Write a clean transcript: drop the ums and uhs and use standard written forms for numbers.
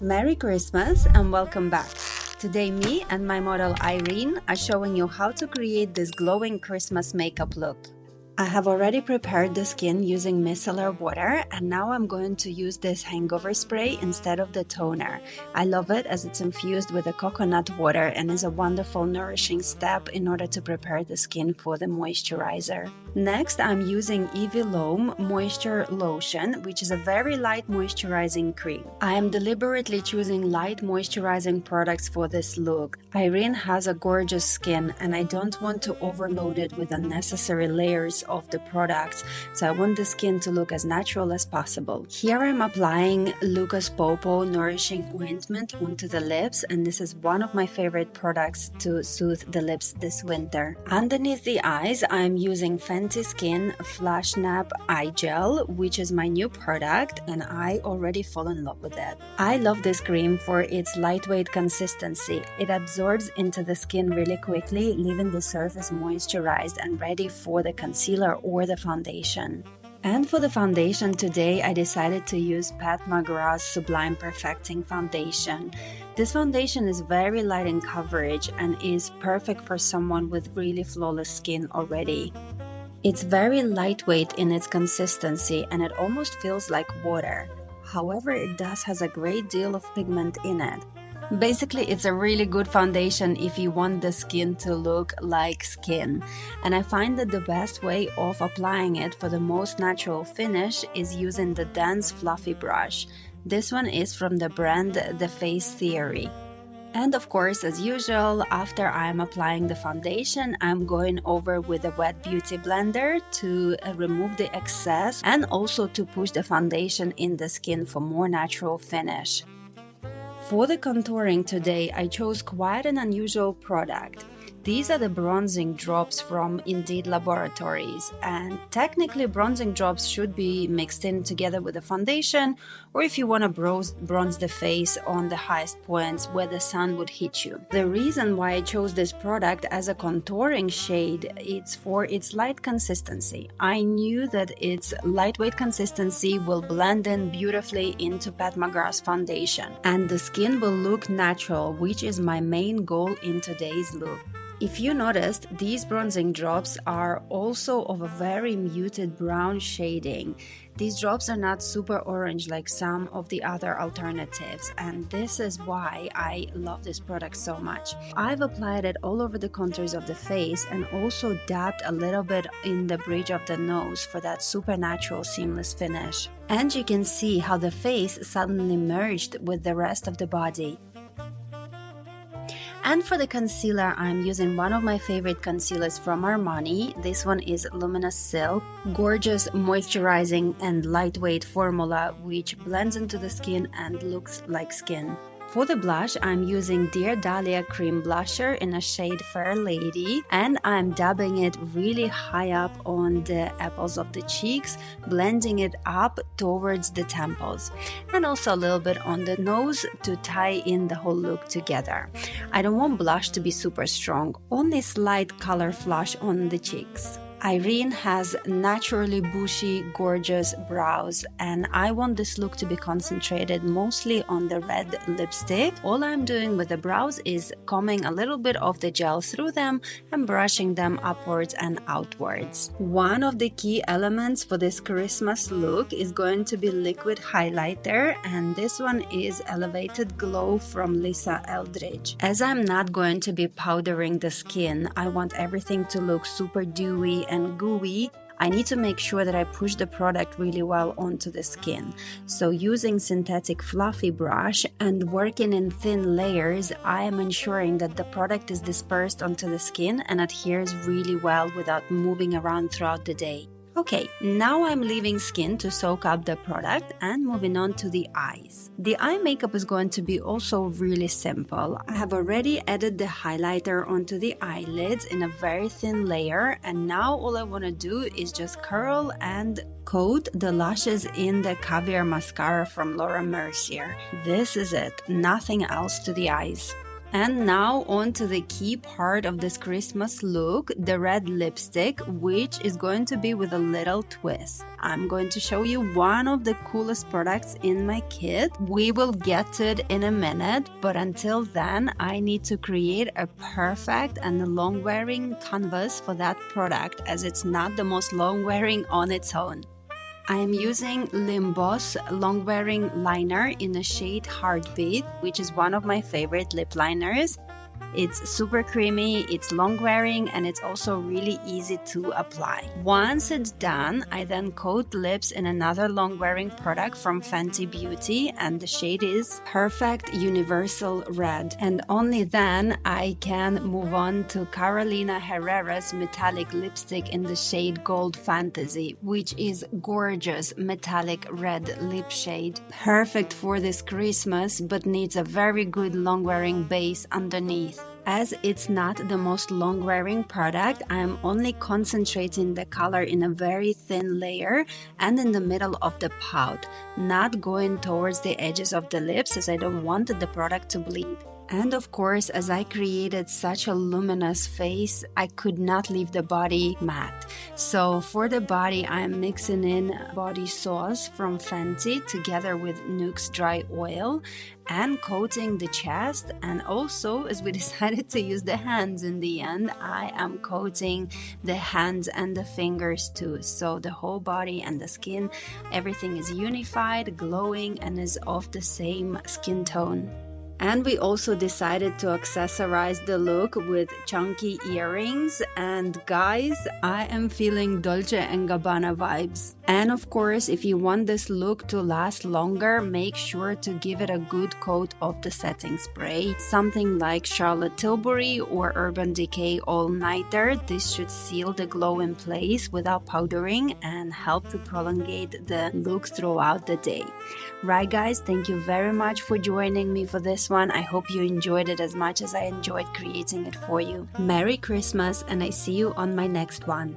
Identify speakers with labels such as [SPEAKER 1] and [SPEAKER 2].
[SPEAKER 1] Merry Christmas and welcome back. Today me and my model Irene are showing you how to create this glowing Christmas makeup look. I have already prepared the skin using micellar water, and now I'm going to use this hangover spray instead of the toner. I love it as it's infused with the coconut water and is a wonderful nourishing step in order to prepare the skin for the moisturizer. Next, I'm using Evilome Moisture Lotion, which is a very light moisturizing cream. I am deliberately choosing light moisturizing products for this look. Irene has a gorgeous skin and I don't want to overload it with unnecessary layers of the products, so I want the skin to look as natural as possible. Here I'm applying Lucas Popo Nourishing Ointment onto the lips, and this is one of my favorite products to soothe the lips this winter. Underneath the eyes, I'm using Fenty Skin Flash Nap Eye Gel, which is my new product, and I already fall in love with it. I love this cream for its lightweight consistency. It absorbs into the skin really quickly, leaving the surface moisturized and ready for the concealer or the foundation. And for the foundation today, I decided to use Pat McGraw's Sublime Perfecting Foundation. This foundation is very light in coverage and is perfect for someone with really flawless skin already. It's very lightweight in its consistency and it almost feels like water. However, it does has a great deal of pigment in it. Basically, it's a really good foundation if you want the skin to look like skin. And I find that the best way of applying it for the most natural finish is using the dense fluffy brush. This one is from the brand The Face Theory. And of course, as usual, after I'm applying the foundation, I'm going over with a wet beauty blender to remove the excess and also to push the foundation in the skin for more natural finish. For the contouring today, I chose quite an unusual product. These are the bronzing drops from Indeed Laboratories, and technically bronzing drops should be mixed in together with the foundation, or if you want to bronze the face on the highest points where the sun would hit you. The reason why I chose this product as a contouring shade is for its light consistency. I knew that its lightweight consistency will blend in beautifully into Pat McGraw's foundation, and the skin will look natural, which is my main goal in today's look. If you noticed, these bronzing drops are also of a very muted brown shading. These drops are not super orange like some of the other alternatives, and this is why I love this product so much. I've applied it all over the contours of the face and also dabbed a little bit in the bridge of the nose for that supernatural seamless finish. And you can see how the face suddenly merged with the rest of the body. And for the concealer, I'm using one of my favorite concealers from Armani. This one is Luminous Silk, gorgeous moisturizing and lightweight formula which blends into the skin and looks like skin. For the blush, I'm using Dear Dahlia Cream Blusher in a shade Fair Lady, and I'm dabbing it really high up on the apples of the cheeks, blending it up towards the temples, and also a little bit on the nose to tie in the whole look together. I don't want blush to be super strong, only slight color flush on the cheeks. Irene has naturally bushy, gorgeous brows, and I want this look to be concentrated mostly on the red lipstick. All I'm doing with the brows is combing a little bit of the gel through them and brushing them upwards and outwards. One of the key elements for this Christmas look is going to be liquid highlighter, and this one is Elevated Glow from Lisa Eldridge. As I'm not going to be powdering the skin, I want everything to look super dewy and gooey. I need to make sure that I push the product really well onto the skin. So using synthetic fluffy brush and working in thin layers, I am ensuring that the product is dispersed onto the skin and adheres really well without moving around throughout the day. Okay, now I'm leaving skin to soak up the product and moving on to the eyes. The eye makeup is going to be also really simple. I have already added the highlighter onto the eyelids in a very thin layer, and now all I want to do is just curl and coat the lashes in the Caviar Mascara from Laura Mercier. This is it, nothing else to the eyes. And now on to the key part of this Christmas look, the red lipstick, which is going to be with a little twist. I'm going to show you one of the coolest products in my kit. We will get to it in a minute, but until then, I need to create a perfect and long-wearing canvas for that product, as it's not the most long-wearing on its own. I am using Limbo's long-wearing liner in the shade Heartbeat, which is one of my favorite lip liners. It's super creamy, it's long-wearing, and it's also really easy to apply. Once it's done, I then coat lips in another long-wearing product from Fenty Beauty, and the shade is Perfect Universal Red. And only then I can move on to Carolina Herrera's metallic lipstick in the shade Gold Fantasy, which is gorgeous metallic red lip shade. Perfect for this Christmas, but needs a very good long-wearing base underneath. As it's not the most long-wearing product, I am only concentrating the color in a very thin layer and in the middle of the pout, not going towards the edges of the lips, as I don't want the product to bleed. And of course, as I created such a luminous face, I could not leave the body matte. So for the body, I'm mixing in body sauce from Fenty together with Nuxe Dry Oil and coating the chest. And also, as we decided to use the hands in the end, I am coating the hands and the fingers too. So the whole body and the skin, everything is unified, glowing, and is of the same skin tone. And we also decided to accessorize the look with chunky earrings. And guys, I am feeling Dolce & Gabbana vibes. And of course, if you want this look to last longer, make sure to give it a good coat of the setting spray. Something like Charlotte Tilbury or Urban Decay All Nighter. This should seal the glow in place without powdering and help to prolongate the look throughout the day. Right guys, thank you very much for joining me for this one. I hope you enjoyed it as much as I enjoyed creating it for you. Merry Christmas, and I see you on my next one.